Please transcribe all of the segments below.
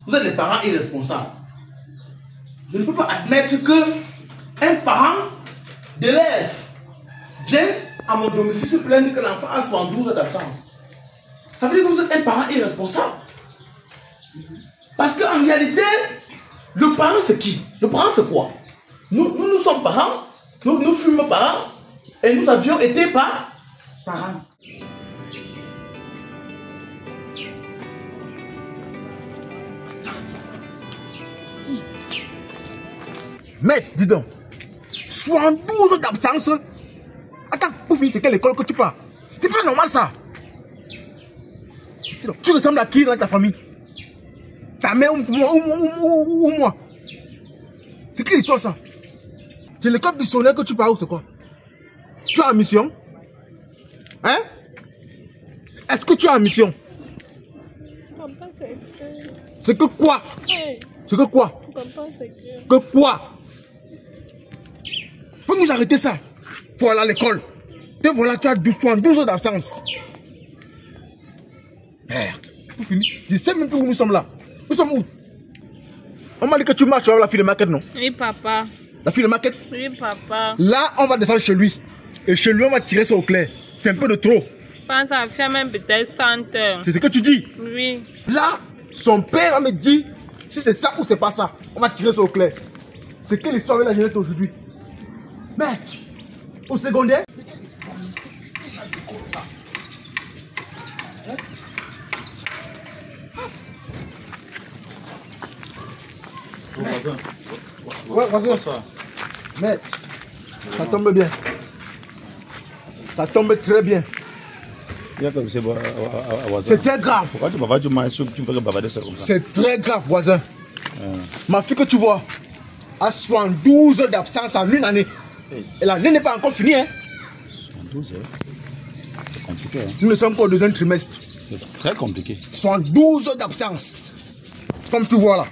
Vous êtes des parents irresponsables. Je ne peux pas admettre que un parent d'élève vienne à mon domicile se plaindre que l'enfant a 72 heures d'absence. Ça veut dire que vous êtes un parent irresponsable. Parce qu'en réalité, le parent c'est qui? Le parent c'est quoi? Nous sommes parents, nous fûmes parents, et nous avions été parents. Maître, dis donc, 72 heures d'absence. Attends, pour finir, c'est quelle école que tu pars? C'est pas normal ça. Tu ressembles à qui dans ta famille? Ta mère ou moi? C'est quelle histoire ça? C'est l'école missionnaire que tu pars ou c'est quoi? Tu as une mission? Hein? Est-ce que tu as une mission? Papa, c'est que... C'est que quoi? Hey. C'est que quoi? Papa, c'est que... Que quoi? Faut nous arrêter ça. Faut aller à l'école. Te voilà, tu as 12 heures d'absence. Merde. Pour finir, je sais même plus où nous sommes là. Nous sommes où? On m'a dit que tu marches avec la fille de Market, non? Oui, papa. La fille de Market? Oui, papa. Là, on va descendre chez lui. Et chez lui, on va tirer ça au clair. C'est un peu de trop. Je pense à faire même peut-être 100 heures. C'est ce que tu dis? Oui. Là, son père va me dire si c'est ça ou c'est pas ça. On va tirer ça au clair. C'est quelle histoire avec la jeunesse aujourd'hui? Mais, au secondaire, ouais, vas-y. Mais, ça tombe bien. Ça tombe très bien. C'est très grave. Pourquoi tu me fais bavarder ça comme ça? C'est très grave, voisin. Ma fille que tu vois a 72 heures d'absence en une année. Et l'année n'est pas encore finie. Hein? 72 heures? C'est compliqué. Hein? Nous ne sommes qu'au 2e trimestre. C'est très compliqué. 72 heures d'absence. Comme tu vois là.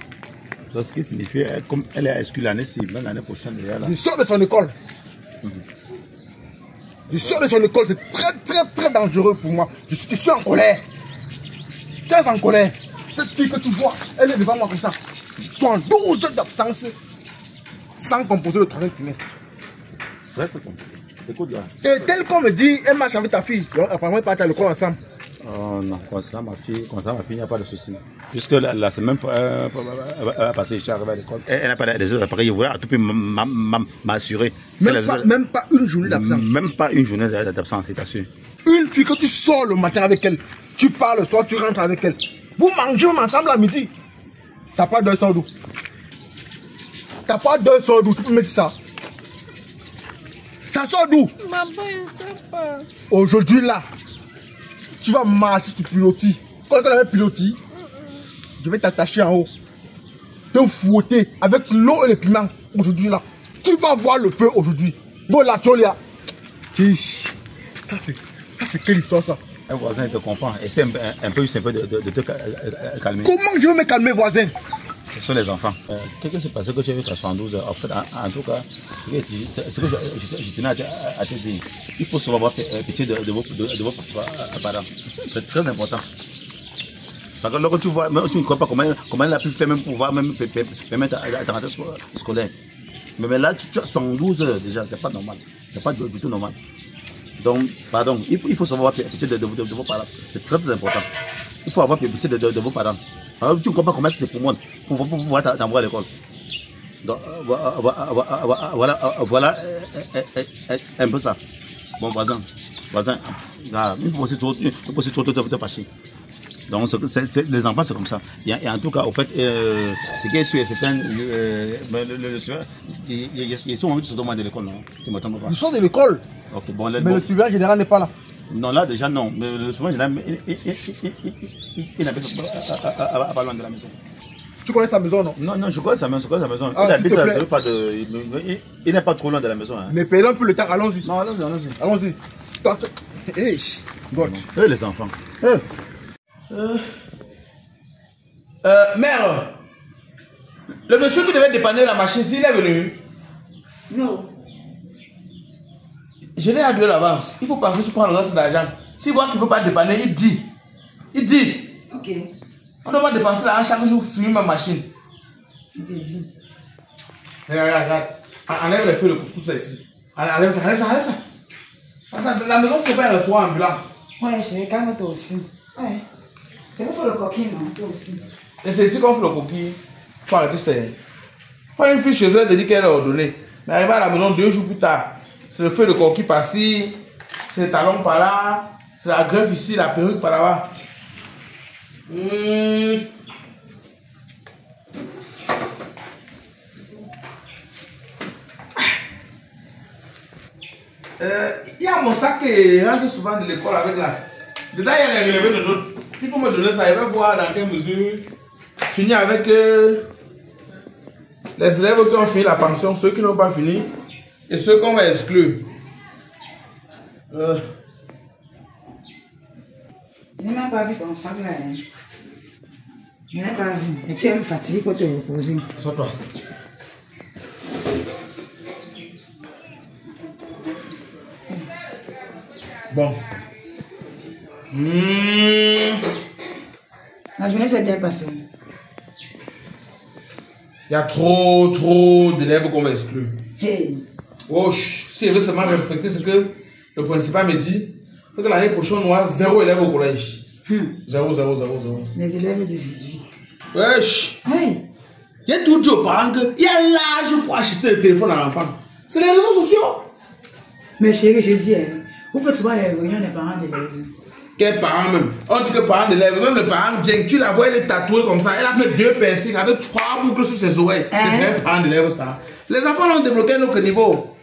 Ce qui signifie, comme elle est exclue l'année, c'est même l'année prochaine. Je sors de son école. Je sors de son école, c'est très dangereux pour moi. Je suis en colère. Très en colère. Cette fille que tu vois, elle est devant moi comme ça. 72 heures d'absence sans composer le 3e trimestre. C'est très compliqué. Écoute là. Et tel qu'on me dit, elle marche avec ta fille. Donc apparemment, ils partent à l'école ensemble. Oh non, comme ça, ma fille, il n'y a pas de souci. Puisque la semaine passée, je suis arrivé à l'école. Elle n'a pas des heures d'appareil. Je voulais à tout prix m'assurer. Même pas une journée d'absence. Même pas une journée d'absence, c'est sûr. Une fille que tu sors le matin avec elle, tu pars le soir, tu rentres avec elle. Vous mangez ensemble à midi. T'as pas d'heure sort d'où? T'as pas d'heure sort d'où? Tu peux me dire ça? Ça sort d'où? Maman, je ne sais pas. Aujourd'hui là, tu vas marcher sur pilotis. Quand tu avais pilotis, je vais t'attacher en haut. Te fouetter avec l'eau et le piment. Aujourd'hui là, tu vas voir le feu aujourd'hui. Bon là, tu là. Ça c'est quelle histoire ça? Un voisin te comprend. Essaie un peu de te calmer. Comment je vais me calmer, voisin? Ce sont les enfants. Qu'est-ce qui s'est passé que tu as vu à 72 heures? En fait, en tout cas, ce que je tenais à te dire. Il faut savoir avoir pitié de vos parents. C'est très important. Parce que lorsque tu vois, même, tu ne crois pas comment elle a pu faire même pour pouvoir même permettre à ta rentrée scolaire. Mais là, tu as 72 heures déjà, c'est pas normal. C'est pas du tout normal. Donc, pardon, il faut savoir avoir pitié de vos parents. C'est très important. Il faut avoir pitié de vos parents. Alors, tu ne comprends pas comment c'est pour moi, pour pouvoir t'envoyer à l'école. Donc, voilà un peu ça. Bon, voisin, il faut aussi trop te fâcher. Donc, les enfants, c'est comme ça. Et en tout cas, au fait, ce qui est sûr, c'est le suivant, ils sont sur demande de l'école, non? Ils sont de l'école. Okay, bon, mais le suivant général n'est pas là. Non, là déjà non. Mais le suivant général, il n'habite pas loin de la maison. Tu connais sa maison, non? Non, je connais sa maison. Ah, il habite il n'est pas trop loin de la maison. Hein. Mais payons un peu le temps, allons-y. Non, allons-y. Allons-y. Hey, God. Les enfants. Mère, le monsieur qui devait dépanner la machine, s'il est venu? Non. Je l'ai adoué l'avance. Il faut penser que tu prends le reste d'argent. S'il voit qu'il ne peut pas dépanner, il dit. Ok. On doit dépenser l'argent chaque jour pour fumer ma machine. Je te dis. Regarde. Enlève les feuilles de couscous ici. Enlève ça. La maison, c'est pas un restaurant ambulant. Ouais, chérie, calme-toi aussi. Ouais. C'est pour faire le coquille, non? Toi aussi. Et c'est ici qu'on fait le coquille. Faut arrêter ça. Quand une fille chez elle te dit qu'elle est ordonnée, mais arrive à la maison 2 jours plus tard, c'est le feu de coquille par-ci, c'est le talon par là, c'est la greffe ici, la perruque par là-bas. Il y a mon sac qui rentre souvent de l'école avec là. Dedans, il y a les relevés de notes. Il faut me donner ça, il va voir dans quelle mesure. Finir avec les élèves qui ont fini la pension, ceux qui n'ont pas fini et ceux qu'on va exclure. Je n'ai même pas vu ton sac là. Hein. Je n'ai pas vu. Et tu es fatigué pour te reposer. Sors-toi. Bon. La journée s'est bien passée. Il y a trop d'élèves qu'on va exclure. Hey. Oh, si je veux seulement respecter ce que le principal me dit, c'est que l'année prochaine, on aura 0 élève au collège. 0. Les élèves d'aujourd'hui. Wesh. Hey. J'ai tout dit aux parents qu'il y a l'âge pour acheter le téléphone à l'enfant. C'est les réseaux sociaux. Mais chérie, je dis, vous faites souvent les réunions des parents d'élèves. Quels parents même? On dit que parents d'élèves, même le parent vient, tu la vois, elle est tatouée comme ça. Elle a fait 2 piercings avec 3 boucles sur ses oreilles. C'est un parent d'élèves ça. Les enfants l'ont débloqué à notre niveau.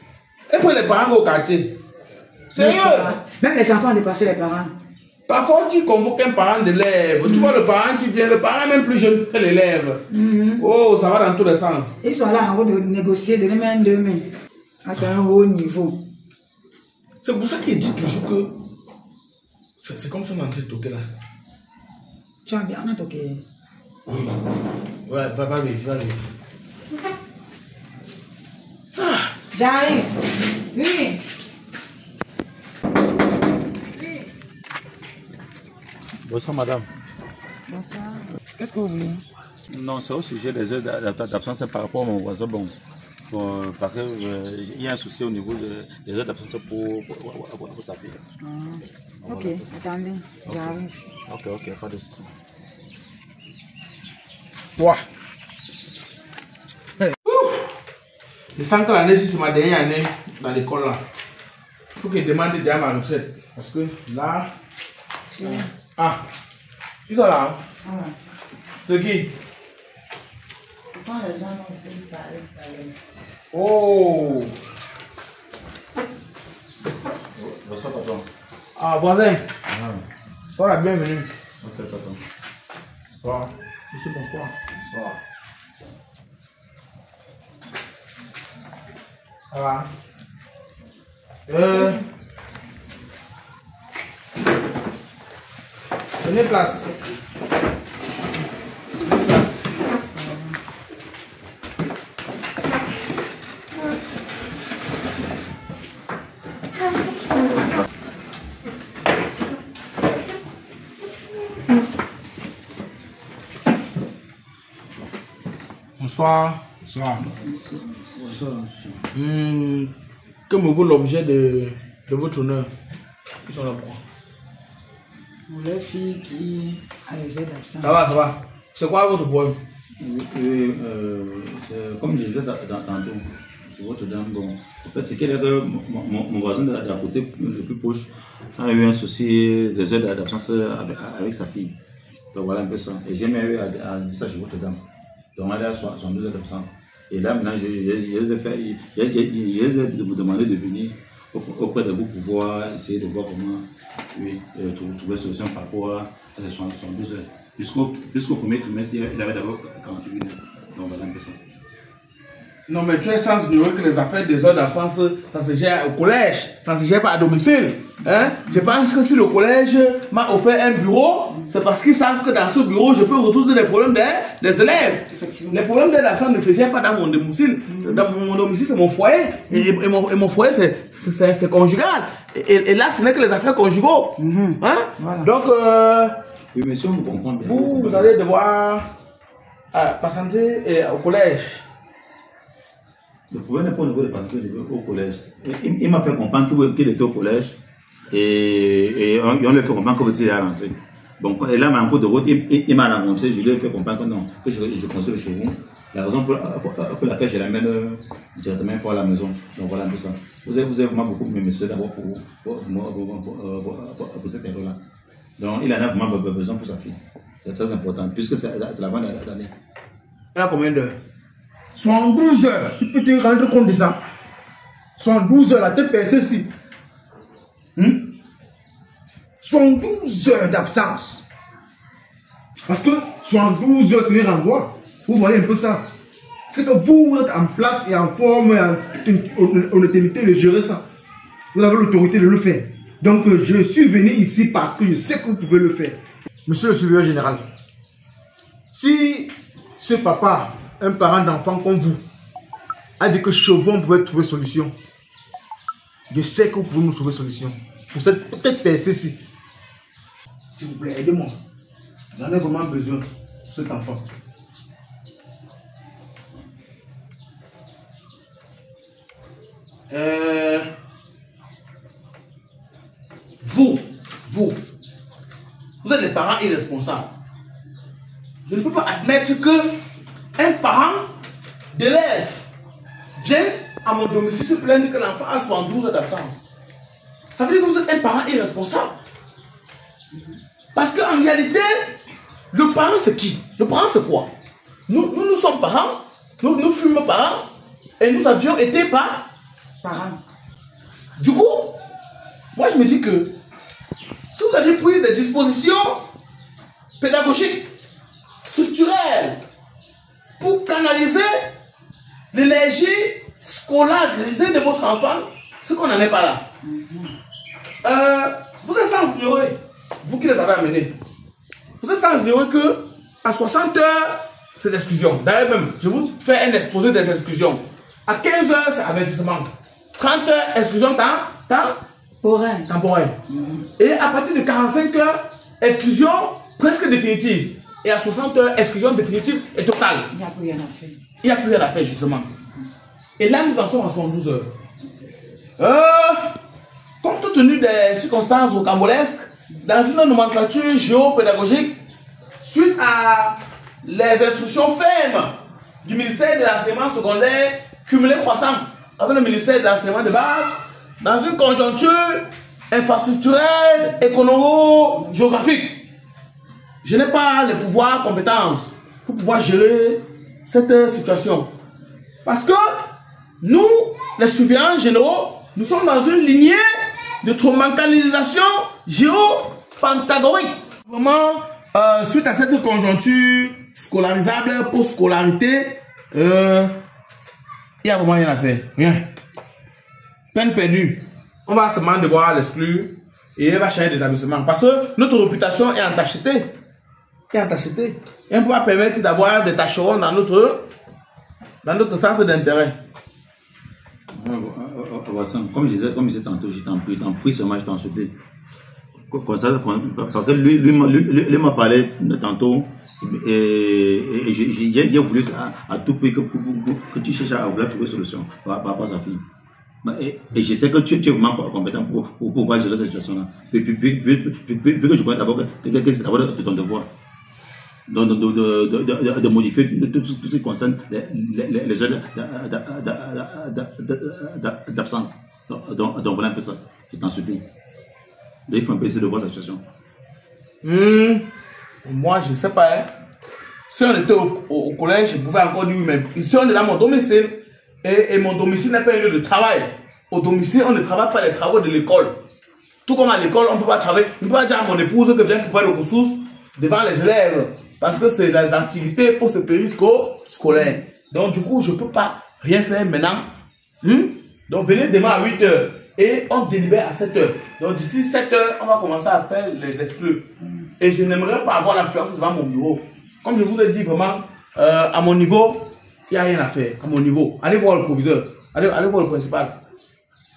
Et puis les parents au quartier. Sérieux? Même les enfants ont dépassé les parents. Parfois tu convoques un parent d'élève. Tu vois le parent qui vient, le parent est même plus jeune que l'élève. Oh, ça va dans tous les sens. Ils sont là en haut de négocier de les mains deux mains. C'est un haut niveau. C'est pour ça qu'il dit toujours que c'est comme si on entrait toquer là. Tu as bien toqué. Oui. Ouais, va vite. J'arrive. Oui. Bonsoir madame. Bonsoir. Qu'est-ce que vous voulez? Non, c'est au sujet des heures d'absence par rapport à mon voisin. Bon, parce qu'il y a un souci au niveau des heures d'absence pour sa fille. Ok, attendez, j'arrive. Ok, pas de souci. Toi. Je sens que l'année, c'est ma dernière année dans l'école là. Il faut que je demande déjà ma recette. Parce que là. Ah, ils sont là. Hein? C'est qui? Ce sont les gens qui parlent. Oh! Bonsoir, pardon. Ah, voisin. Sois la bienvenue. Ok, pardon. Bonsoir. Ici, bonsoir. Bonsoir. Ça va? Prenez place. Bonsoir. Que me vaut l'objet de votre honneur? Ils sont là pourquoi? Pour les filles qui a les aides d'absence. Ça va. C'est quoi votre problème? Comme je disais tantôt, c'est votre dame. Bon, en fait, c'est que mon voisin d'à côté, le plus proche, a eu un souci des heures d'absence avec sa fille. Donc voilà un peu ça. Et j'ai même eu à dire ça chez votre dame. Donc elle a 62 heures d'absence. Et là, maintenant, je les ai vous demander de venir auprès de vous pour pouvoir essayer de voir comment trouver solution par rapport à ces 72 heures. Jusqu'au premier trimestre, il avait d'abord 48 heures. Donc voilà un peu ça. Non, mais tu es sans ignorer que les affaires des heures d'absence, ça se gère au collège, ça ne se gère pas à domicile. Hein? Je pense que si le collège m'a offert un bureau, c'est parce qu'ils savent que dans ce bureau, je peux résoudre les problèmes des élèves. Les problèmes des enfants ne se gèrent pas dans mon domicile. Dans mon domicile, c'est mon foyer. Et mon foyer, c'est conjugal. Et là, ce n'est que les affaires conjugaux. Hein? Voilà. Donc, Oui, mais si on comprend bien. Vous allez devoir patienter au collège. Le problème n'est pas au niveau de patienter au collège. Il m'a fait comprendre qu'il était au collège et on lui a fait comprendre que vous étiez à rentrer. Donc, et là, en cours de route, il m'a rencontré, je lui ai fait comprendre que non, que je construis chez vous. La raison pour laquelle je l'amène directement à la maison. Donc voilà un peu ça. Vous avez vraiment beaucoup de messieurs d'abord pour cette erreur-là. Donc il en a vraiment besoin pour sa fille. C'est très important, puisque c'est la fin de l'année. Elle a combien d'heures? 72 heures. Tu peux te rendre compte de ça. 72 heures, la tête percée ici. 72 heures d'absence. Parce que 72 heures, c'est un renvoi. Vous voyez un peu ça. C'est que vous êtes en place et en forme, en honnêteté de gérer ça. Vous avez l'autorité de le faire. Donc, je suis venu ici parce que je sais que vous pouvez le faire. Monsieur le surveillant général, si ce papa, un parent d'enfant comme vous, a dit que chez vous, on pouvait trouver solution, je sais que vous pouvez nous trouver solution. Pour cette peut-être percée-ci. S'il vous plaît, aidez-moi. J'en ai vraiment besoin de cet enfant. Vous êtes les parents irresponsables. Je ne peux pas admettre que un parent d'élève vienne à mon domicile se plaindre que l'enfant a 72 heures d'absence. Ça veut dire que vous êtes un parent irresponsable. Parce qu'en réalité, le parent c'est qui? Le parent c'est quoi? Nous sommes parents, nous fûmes parents et nous avions été parents. Du coup, moi je me dis que si vous aviez pris des dispositions pédagogiques, structurelles, pour canaliser l'énergie scolarisée de votre enfant, c'est qu'on n'en est pas là. Vous êtes sans ignorer, vous qui les avez amenés, vous êtes sans ignorer que à 60 heures, c'est l'exclusion. D'ailleurs même, je vous fais un exposé des exclusions. À 15 heures, c'est avertissement. 30 heures, exclusion temporaire. Et à partir de 45 heures, exclusion presque définitive. Et à 60 heures, exclusion définitive et totale. Il n'y a plus rien à faire. Il n'y a plus rien à faire, justement. Et là, nous en sommes à 72 heures. Compte tenu des circonstances rocambolesques, dans une nomenclature géopédagogique, suite à les instructions fermes du ministère de l'enseignement secondaire cumulé croissant avec le ministère de l'enseignement de base, dans une conjoncture infrastructurelle, économico-géographique, je n'ai pas les pouvoirs, compétences pour pouvoir gérer cette situation. Parce que nous, les surveillants généraux, nous sommes dans une lignée de traumatisation géopantagorique. Vraiment, suite à cette conjoncture scolarisable, post-scolarité, il n'y a vraiment rien à faire. Rien. Peine perdue. On va seulement devoir l'exclure et elle va changer d'établissement. Parce que notre réputation est entachetée. Et on ne peut pas permettre d'avoir des tâcherons dans notre centre d'intérêt. Comme je disais tantôt, je t'en prie seulement, je t'en supplie. Parce que lui m'a parlé tantôt et j'ai voulu à tout prix que tu cherches à vouloir trouver solution par rapport à sa fille. Et je sais que tu es vraiment compétent pour pouvoir gérer cette situation-là. Puis que je connais d'abord que c'est d'abord de ton devoir. De modifier tout ce qui concerne les heures d'absence. Donc voilà un peu ça. Je t'en supplie. Il faut un peu essayer de voir la situation. Moi, je ne sais pas. Hein. Si on était au collège, je pouvais encore dire oui-même. Ici, on est dans mon domicile. Et mon domicile n'est pas un lieu de travail. Au domicile, on ne travaille pas les travaux de l'école. Tout comme à l'école, on ne peut pas travailler. On ne peut pas dire à mon épouse que vient préparer le ressources devant les élèves. Parce que c'est les activités pour ce périscope scolaire. Donc, du coup, je ne peux pas rien faire maintenant. Donc, venez demain à 8 h. Et on délibère à 7 h. Donc, d'ici 7 h, on va commencer à faire les exclus. Et je n'aimerais pas avoir l'influence devant mon bureau. Comme je vous ai dit vraiment, à mon niveau, il n'y a rien à faire. À mon niveau. Allez voir le proviseur. Allez voir le principal.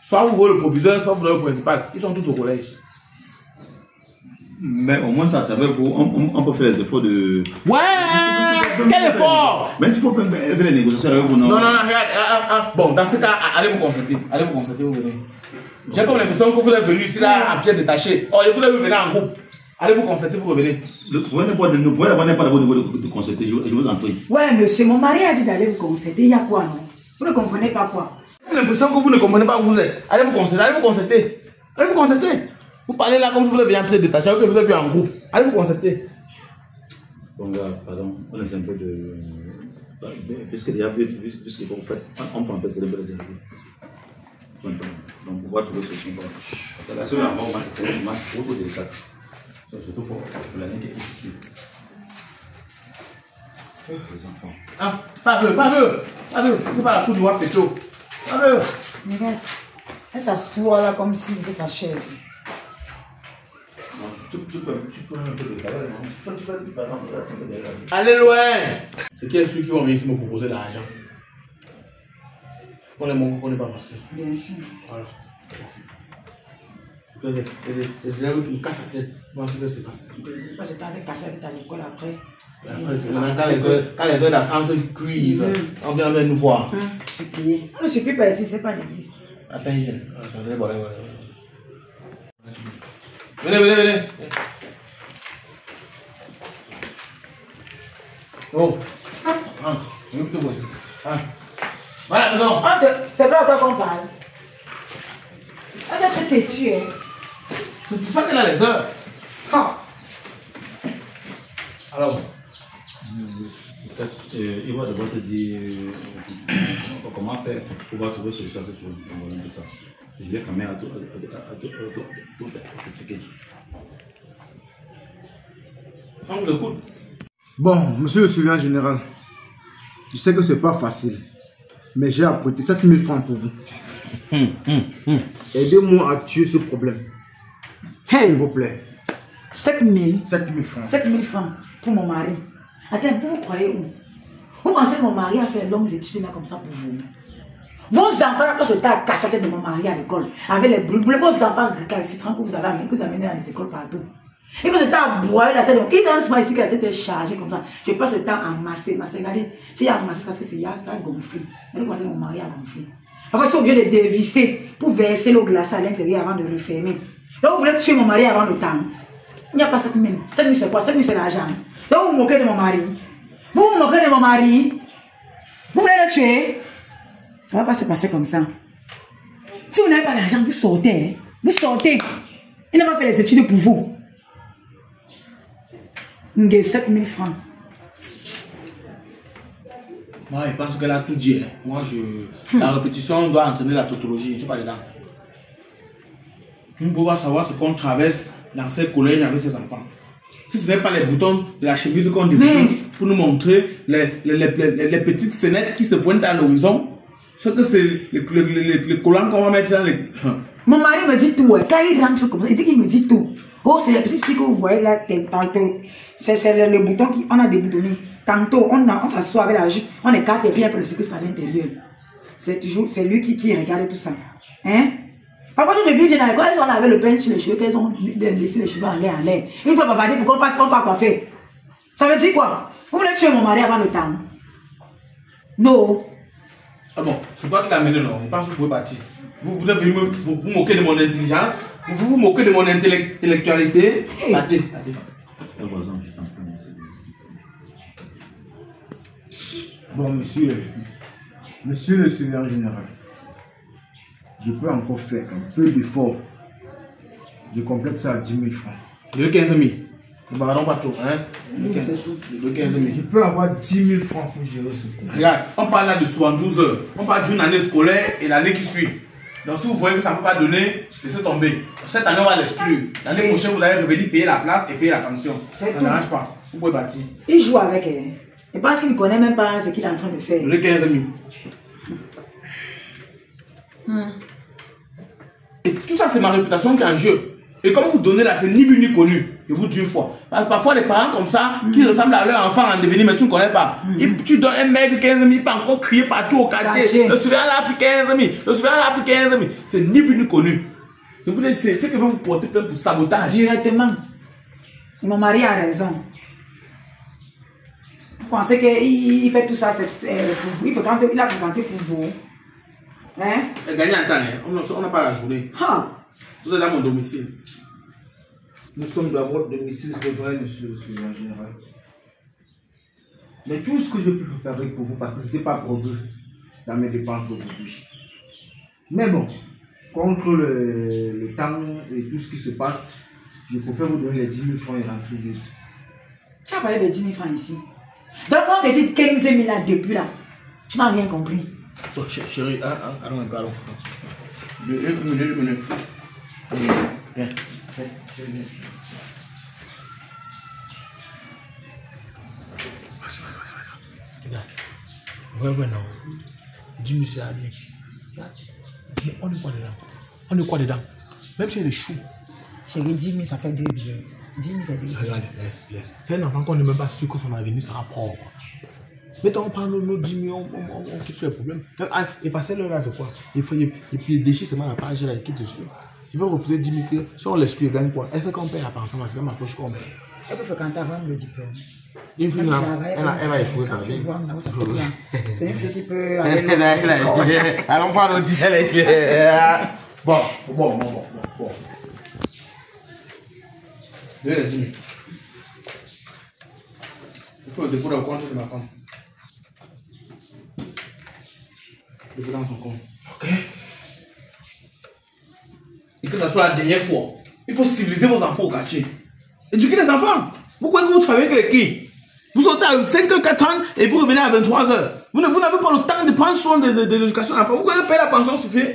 Soit vous voyez le proviseur, soit vous voyez le principal. Ils sont tous au collège. Mais au moins, ça, à travers vous, on peut faire les efforts de. Ouais! Quel effort! Mais s'il faut faire les négociations avec vous, non? Non, regarde. Bon, dans ce cas, allez vous consulter. Vous venez. J'ai comme l'impression que vous êtes venu ici là à pied détaché. Oh, vous devez venir en groupe. Allez vous consulter, vous revenez. Vous pouvez avoir n'importe quoi de consulter, je vous en prie. Ouais, monsieur, mon mari a dit d'aller vous consulter. Il y a quoi, non? Vous ne comprenez pas quoi? J'ai l'impression que vous ne comprenez pas où vous êtes. Allez vous consulter. Vous parlez là comme si vous êtes venu à pied détaché, que vous êtes venu en groupe. Allez vous consulter. Bon, gars, pardon, on essaie un peu de. Puisque déjà, puisque vous faites, on peut empêcher les belles donc, on va trouver ce solution. La seule avant, c'est une marche trop délicate. Surtout pour l'année qui est ici. Les enfants. Ah, pas veux. C'est pas la coupe du roi Pécho. Pas veux. Regarde, elle s'assoit là comme si c'était sa chaise. Tu peux un peu de calme, non? Tu peux par exemple, un peu de calme. Allez loin. C'est qui est ceux qui vont venir ici me proposer de l'argent? On est mon qu'on n'est pas facile. Bien sûr. Voilà. Les élèves qui me cassent la tête. Moi, c'est que c'est facile. Parce que tu as cassé avec à l'école après. Quand les heures d'absence cuisent, on vient nous voir. C'est payé. On ne se prie pas ici, c'est pas l'église. Attends, venez. Oh. Voilà, maison. C'est pas à toi qu'on parle. Elle doit être têtue, hein. C'est pour ça qu'elle a les heures. Alors, il va devoir te dire comment faire pour pouvoir trouver solution à ce problème de ça. Je vais quand même à tout expliquer. on vous écoute. Bon, monsieur le surveillant général, je sais que c'est pas facile, mais j'ai apporté 7 000 francs pour vous. Aidez-moi à tuer ce problème. S'il vous plaît. 7 000 francs. 7 000 francs pour mon mari. Attends, vous croyez où? Vous pensez que mon mari a fait de longues études là comme ça pour vous? Vos enfants, quand j'étais à casser la tête de mon mari à l'école, avec les brûlés, vos enfants récalcitrants que vous avez amenés dans les écoles partout. Et quand j'étais à broyer la tête, donc il dans ce ici que la tête est chargée comme ça. Je passe le temps à masser. Regardez, j'ai amassé parce que ça a gonflé. Regardez, mon mari a gonflé. Après, si on vient de dévisser pour verser l'eau glacée à l'intérieur avant de refermer. Donc vous voulez tuer mon mari avant le temps. Il n'y a pas 7 000. 7 000 c'est quoi? 7 000 c'est l'argent. Donc vous vous moquez de mon mari. Vous voulez le tuer? Ça ne va pas se passer comme ça. Si vous n'avez pas l'argent, vous sortez. Vous sortez. Il n'a pas fait les études pour vous. Vous avez 7 000 francs. Moi, je pense qu'elle a tout dit. Moi, la répétition doit entraîner la tautologie. Je ne suis pas dedans. On peut savoir ce qu'on traverse dans ces collèges avec ses enfants. Si ce n'est pas les boutons de la chemise qu'on débute pour nous montrer les petites scénettes qui se pointent à l'horizon, c'est que c'est les collants qu'on va mettre dans les... Mon mari me dit tout. Quand il rentre comme ça, il dit qu'il me dit tout. Oh, c'est les petites filles que vous voyez là, tantôt. C'est le bouton qu'on a déboutonné. Tantôt, on s'assoit avec la jupe, on écarte et puis il y a le cycliste à l'intérieur. C'est lui qui regarde tout ça. Hein? Par contre, les filles, quand elles ont lavé le pain sur les cheveux, qu'elles ont laissé les cheveux en l'air. Ils doivent pas dire pourquoi on pas coiffer. Ça veut dire quoi? Vous voulez tuer mon mari avant le temps? Non. Ah bon, c'est pas qu'il a amené, non. Je pense que vous pouvez partir. Vous êtes venu vous moquer de mon intelligence, vous moquez de mon intellectualité. Partez. Bon, monsieur le surveillant général, je peux encore faire un peu d'effort. Je complète ça à 10 000 francs. De 15 000. Ne pardon pas trop, hein? De 15 000. Je peux avoir 10 000 francs pour gérer ce coup. Regarde, on parle là de 72 heures. On parle d'une année scolaire et l'année qui suit. Donc si vous voyez que ça ne peut pas donner, laissez tomber. Cette année, on va l'exclure. L'année prochaine, vous allez revenir payer la place et payer la pension. Ça n'arrange pas. Vous pouvez partir. Il joue avec elle. Je pense qu'il ne connaît même pas ce qu'il est en train de faire. De 15 000. Et tout ça, c'est ma réputation qui est en jeu. Et comme vous donnez là, c'est ni vu ni connu. Je vous dis une fois. Parce que parfois, les parents comme ça, qui ressemblent à leur enfant en devenir, mais tu ne connais pas. Tu donnes un mec 15 000, il peut encore crier partout au quartier. Le surveillant là a pris 15 000. Le surveillant là a pris 15 000. C'est ni vu ni connu. Je vous dis, c'est ce que vous porter plainte pour sabotage. Directement. Mon mari a raison. Vous pensez qu'il fait tout ça, c'est pour vous. Il a fréquenté pour vous. Hein? Gagner un temps, on n'a pas la journée. Ah. Vous êtes dans mon domicile. Nous sommes dans votre domicile, c'est vrai, monsieur le souverain général. Mais tout ce que je peux préparer pour vous, parce que ce n'était pas prévu dans mes dépenses d'aujourd'hui. Mais bon, contre le temps et tout ce qui se passe, je préfère vous donner les 10 000 francs et rentrer vite. Tu as parlé de 10 000 francs ici. Donc quand on te dit 15 000 là depuis là, tu n'as rien compris. Oh, chérie, allons, pardon. 2 minutes. Viens. Regarde. Ouais, non. 10 000 c'est bien. On est quoi dedans? Même si elle est chou. Chérie, 10 000 ça fait 2 billets. 10 000 c'est 2 billets. Regarde, laisse. C'est un enfant qu'on n'est même pas sûr que son avenir sera propre. Mettons, on prend nos 10 millions, on quitte sur le problème. Effacer-le là, c'est quoi? Et puis déchire seulement la page là, il quitte dessus. Il va refuser 10 000 que si on l'exclut, il gagne quoi? Est-ce qu'on paye la pension? C'est même ma poche qu'on paye. Elle peut fréquenter avant le diplôme. Une fille, elle va échouer sa vie. C'est une fille qui peut. Allons prendre notre diplôme. Bon. Donnez les 10 000. Il faut le dépôt dans le compte de ma femme. Dépôt dans son compte. Ok. Et que ce soit la dernière fois, il faut civiliser vos enfants au quartier. Éduquer les enfants. Vous croyez que vous travaillez avec les qui? Vous sortez à 5h, 4 ans et vous revenez à 23h. Vous n'avez pas le temps de prendre soin de l'éducation de l'enfant. Vous croyez que payer la pension suffit?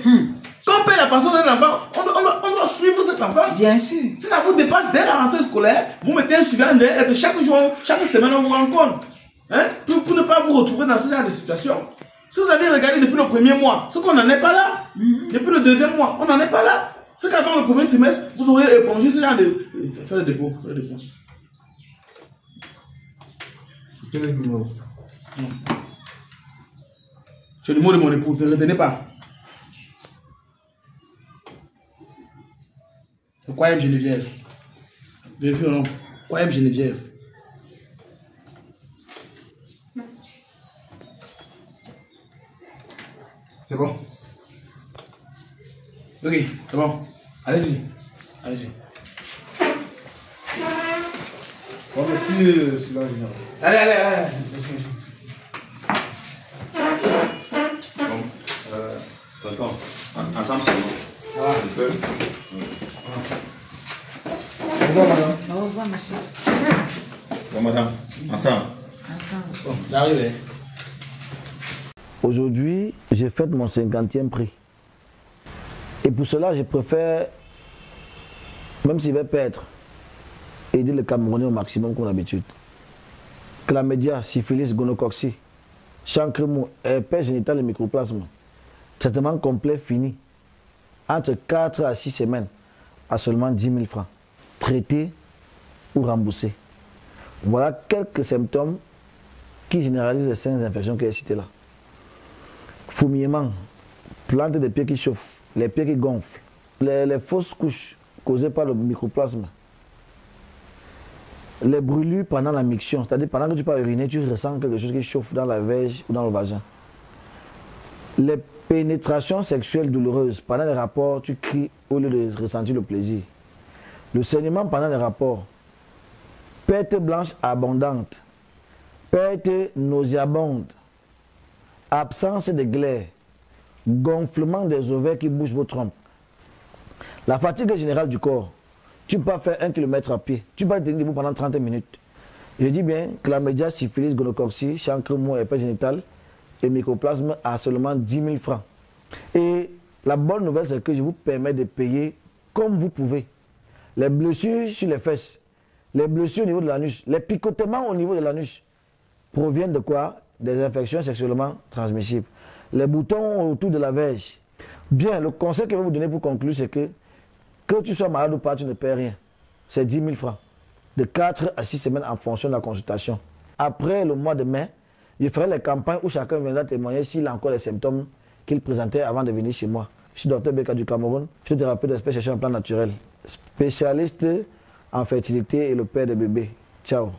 Quand on paye la pension d'un enfant, on doit suivre cet enfant. Bien sûr. Si ça vous dépasse dès la rentrée scolaire, vous mettez un suivi et que chaque jour, chaque semaine, on vous rencontre. Hein? Pour ne pas vous retrouver dans ce genre de situation. Si vous avez regardé depuis le premier mois, ce qu'on n'en est pas là. Depuis le deuxième mois, on n'en est pas là. C'est qu'avant le premier trimestre, vous aurez épongé ce genre de... Faites le dépôt. Quel est le numéro? C'est le mot de mon épouse, ne retenez pas. C'est quoi Geneviève? Vérifiez le nom. Quoi Geneviève? C'est bon? Ok, c'est bon. Allez-y. Bon, merci, souverain général. Allez. Tonton, ensemble c'est bon. Un peu. Au revoir, madame. Au revoir, monsieur. Bon, madame, ensemble. Bon, j'arrive. Aujourd'hui, j'ai fait mon 50e prix. Et pour cela, je préfère, même s'il va perdre, aider le Camerounais au maximum comme d'habitude. Chlamydia, syphilis, gonocoxie, chancre mou, herpès génital et microplasme. Traitement complet fini. Entre 4 à 6 semaines, à seulement 10 000 francs. Traité ou remboursé. Voilà quelques symptômes qui généralisent les 5 infections que j'ai citées là. Fourmillement, plante des pieds qui chauffent, les pieds qui gonflent, les fausses couches causées par le microplasme, les brûlures pendant la miction, c'est-à-dire pendant que tu peux uriner, tu ressens quelque chose qui chauffe dans la verge ou dans le vagin. Les pénétrations sexuelles douloureuses, pendant les rapports, tu cries au lieu de ressentir le plaisir. Le saignement pendant les rapports, perte blanche abondante, perte nauséabonde, absence de glaire, gonflement des ovaires qui bougent vos trompes. La fatigue générale du corps. Tu peux faire 1 km à pied. Tu peux tenir debout pendant 30 minutes. Je dis bien, chlamydia, syphilis, gonocoxie, chancre mou, herpès génital et mycoplasme à seulement 10 000 francs. Et la bonne nouvelle, c'est que je vous permets de payer comme vous pouvez. Les blessures sur les fesses, les blessures au niveau de l'anus, les picotements au niveau de l'anus proviennent de quoi? Des infections sexuellement transmissibles. Les boutons autour de la verge. Bien, le conseil que je vais vous donner pour conclure, c'est que tu sois malade ou pas, tu ne paies rien. C'est 10 000 francs. De 4 à 6 semaines en fonction de la consultation. Après le mois de mai, je ferai les campagnes où chacun viendra témoigner s'il a encore les symptômes qu'il présentait avant de venir chez moi. Je suis docteur Beka du Cameroun, physiothérapeute d'espèces chercheurs en plan naturel. Spécialiste en fertilité et le père des bébés. Ciao.